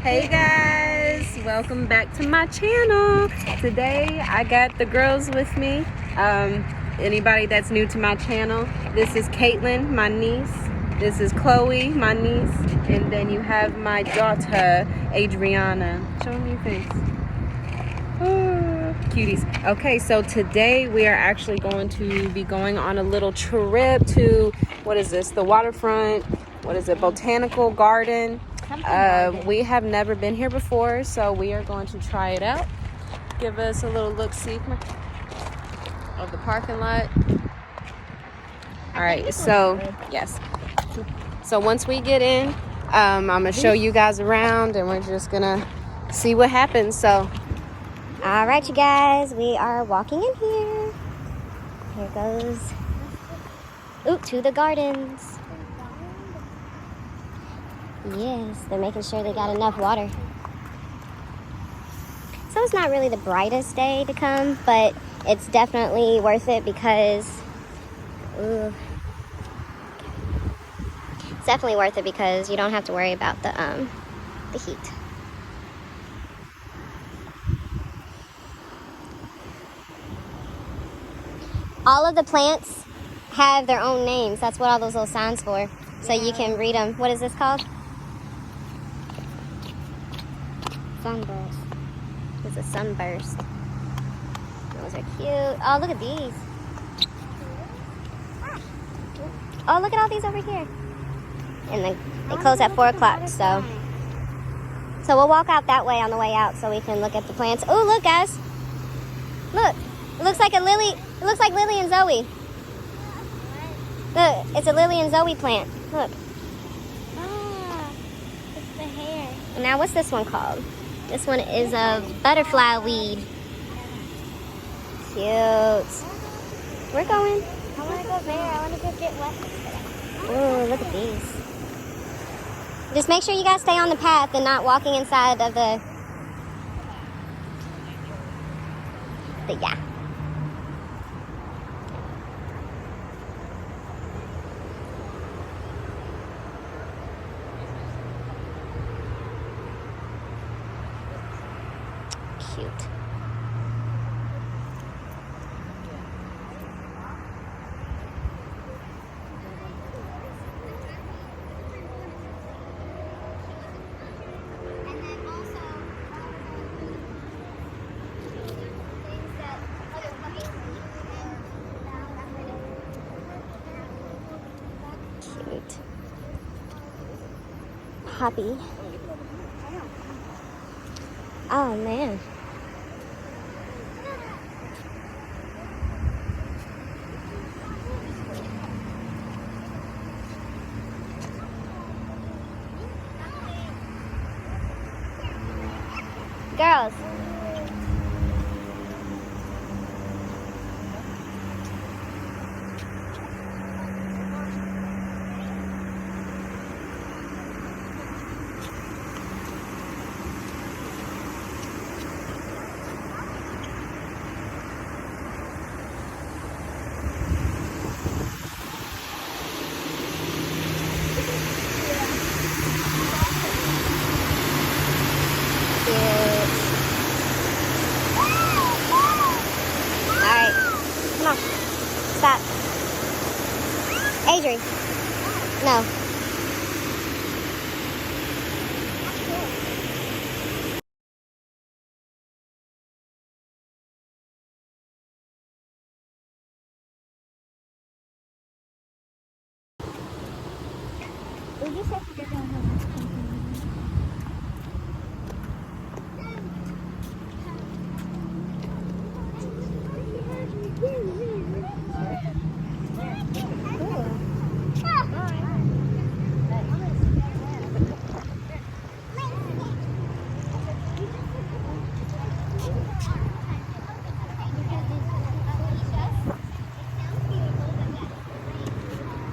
Hey guys, welcome back to my channel. Today I got the girls with me. Anybody that's new to my channel, this is Caitlin, my niece. This is Chloe, my niece. And then you have my daughter, Adriana. Show them your face. Oh, cuties. Okay, so today we are actually going to be going on a little trip to, what is this? The Waterfront, Botanical Garden. We have never been here before, so we are going to try it out. Give us a little look-see of the parking lot. All right, so yes. So once we get in, I'm gonna show you guys around, and we're just gonna see what happens. So, all right, you guys, we are walking in here. Here goes. Ooh, to the gardens. Yes, they're making sure they got enough water. So it's not really the brightest day to come, but it's definitely worth it because, ooh, it's definitely worth it because you don't have to worry about the heat. All of the plants have their own names. That's what all those little signs for. So you can read them. What is this called? Sunburst. It's a sunburst. Those are cute. Oh, look at these. Oh, look at all these over here. And they close at 4 o'clock, so we'll walk out that way on the way out so we can look at the plants. Oh, look, guys. Look. It looks like a lily. It looks like Lily and Zoe. Look, it's a Lily and Zoe plant. Look. Ah, it's the hair. Now, what's this one called? This one is a butterfly weed. Cute. We're going. I want to go there. I want to go get wet. Ooh, look at these. Just make sure you guys stay on the path and not walking inside of the yeah. Cute. Cute. Poppy. Oh man. Girls. Stop. Adri. No. We just have to go down there.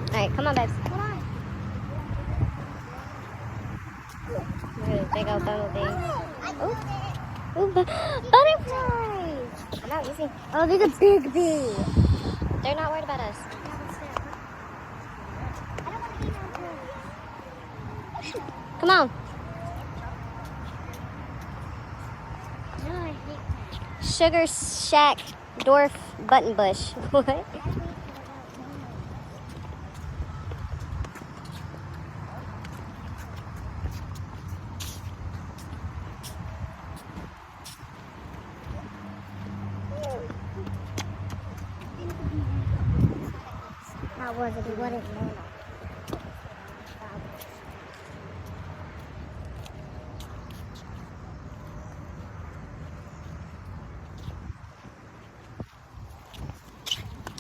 Alright, come on, babes. Come on. Look at this big old bumblebee. Ooh, butterflies! I know, you see. Oh, there's a big bee. They're not worried about us. Come on. Sugar Shack Dwarf Button Bush. What? How was it? What is it?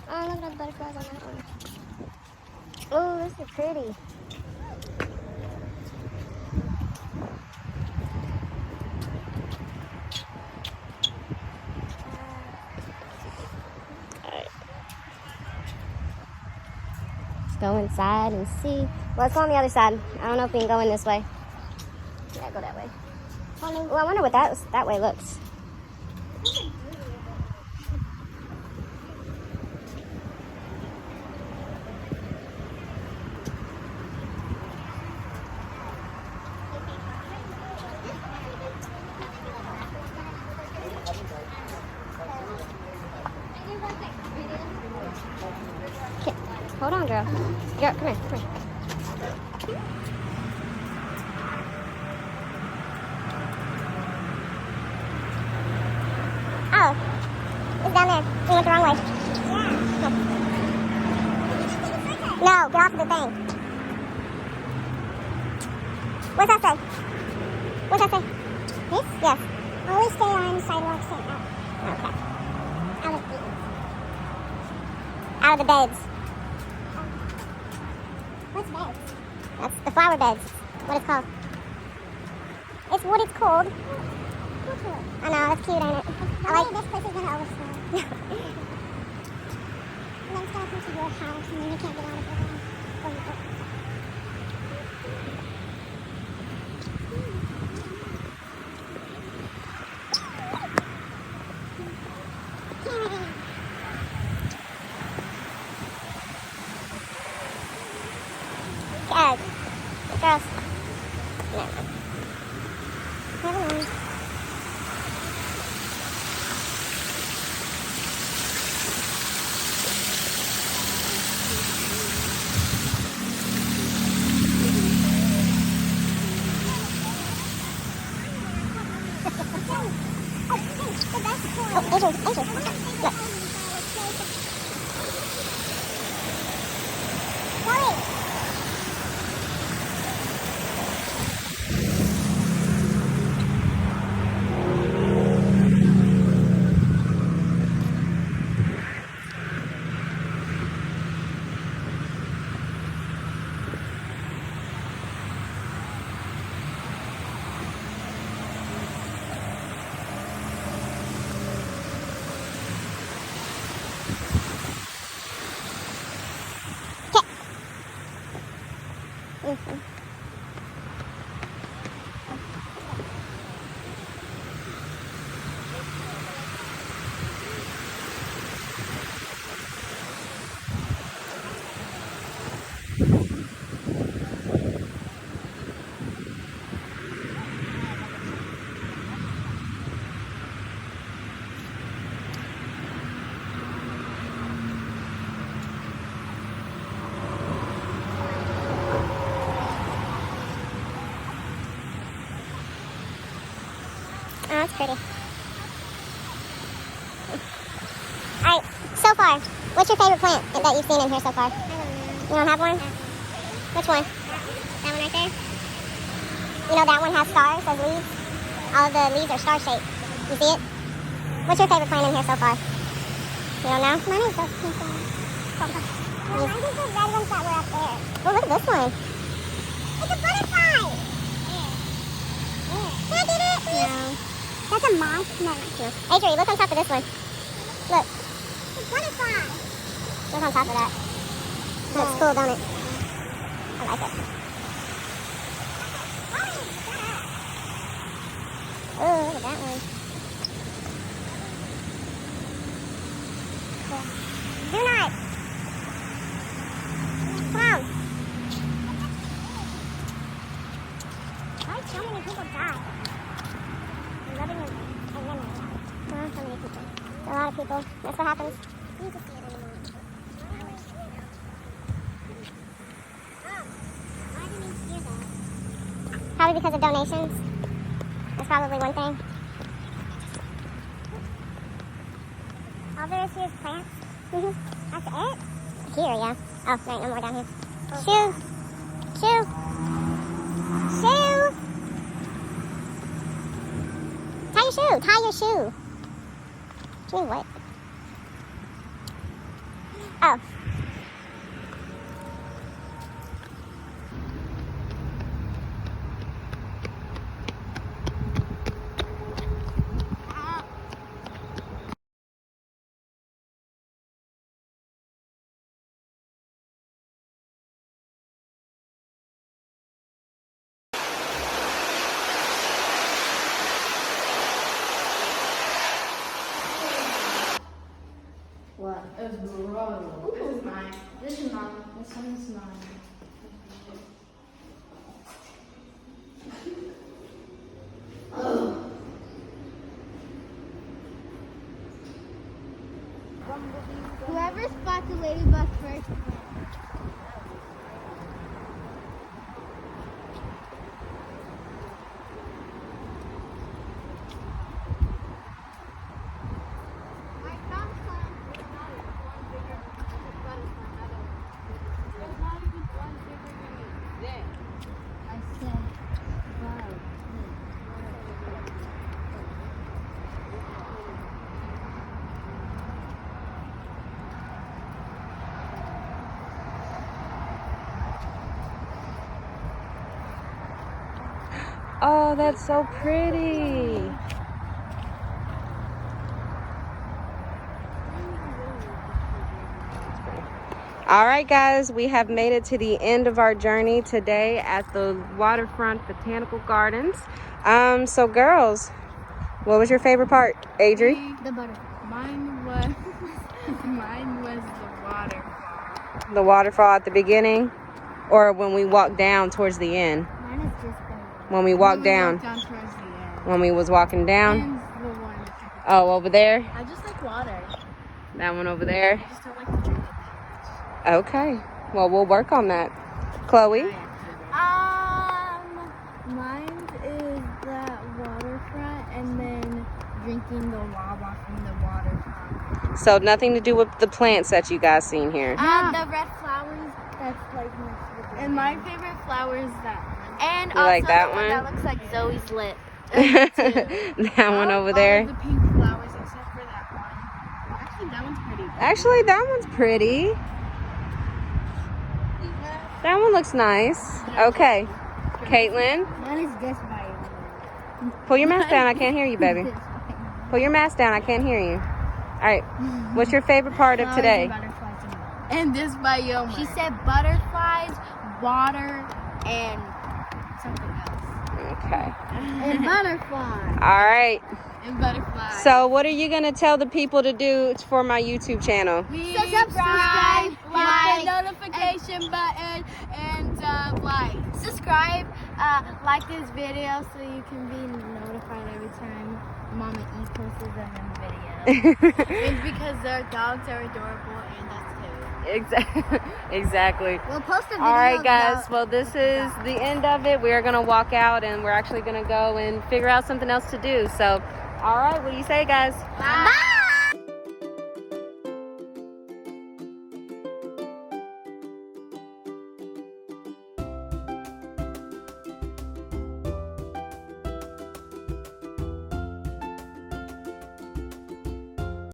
Oh, look at the butterflies on that one. Oh, this is pretty. Alright. Let's go inside and see. Well, let's go on the other side. I don't know if we can go in this way. Yeah, go that way. Well, I wonder what that way looks. Okay, hold on, girl. Girl, come here, come here. Oh, it's down there. We went the wrong way. No, get off the thing. What's that say? What's that say? This? Yes. Always stay on sidewalks and out. Okay. Out of the Out of the beds. What's beds? That's the flower beds. What it's called. It's what it's called. I know, that's cute, ain't it? I like this place is gonna overflow. And then it's gonna come to your house and then you can't get out of it. Good. Girls. No. Never mind. Oh, Asian. Look. Mm-hmm. Oh, that's pretty. Alright, so far, what's your favorite plant that you've seen in here so far? I don't know. You don't have one? Which one? That one right there? You know that one has stars as leaves? All of the leaves are star-shaped. You see it? What's your favorite plant in here so far? You don't know? Mine is those pink ones. No, mine is the red ones that were up there. Oh, look at this one. It's a butterfly! Can I get it, please? No. That's a moth? No. Adri, look on top of this one. Look. It's a butterfly! Look on top of that. Looks cool, don't it? I like it. Oh, look at that one. Do not. Come on. Why so many people die? I'm rubbing it and then Oh, so many people. A lot of people. That's what happens. You just see it anymore. Why do we do that? Probably because of donations. That's probably one thing. All there is here is plants. That's it? Here, yeah. Oh, right, no more down here. Shoe. Shoe. Shoe. Tie your shoe. Tie your shoe. Shoe what? Oh. What? It was brutal. This is mine. This is mine. This one is mine. Whoever spots the ladybug first. Oh, that's so pretty. All right, guys, we have made it to the end of our journey today at the Waterfront Botanical Gardens. So girls, what was your favorite part? Adri? The butterfly. Mine was the waterfall. The waterfall at the beginning, or when we walked down towards the end? Mine is just When we walked down. Down towards the end. When we was walking down. And the one. Oh, over there? I just like water. That one over there? I just don't like to drink it that much. Okay. Well, we'll work on that. Chloe? Mine is that waterfront and then drinking the lava from the water fountain. So nothing to do with the plants that you guys seen here. The red flowers that's like next to the And my favorite flower is that one. And You like that one? that looks like Zoe's lip. That one over there? All the pink flowers except for that one. Actually, that one's pretty. Actually, that one's pretty. That one looks nice. Okay. Caitlin, Mine is just by pull your mask down. I can't hear you, baby. Pull your mask down. I can't hear you. All right. What's your favorite part of today? And this biome. She said butterflies, water, and something else. Okay. And butterfly. All right. And butterflies. So what are you going to tell the people to do for my YouTube channel? Please Subscribe, hit like, the notification button, and like. Subscribe, like this video so you can be notified every time Mama E posts a new video. It's because their dogs are adorable and that's cute. Exactly. We'll post a video. All right, guys. about- Well, this is the end of it. We are going to walk out, and we're actually going to go and figure out something else to do. So, all right. What do you say, guys? Bye.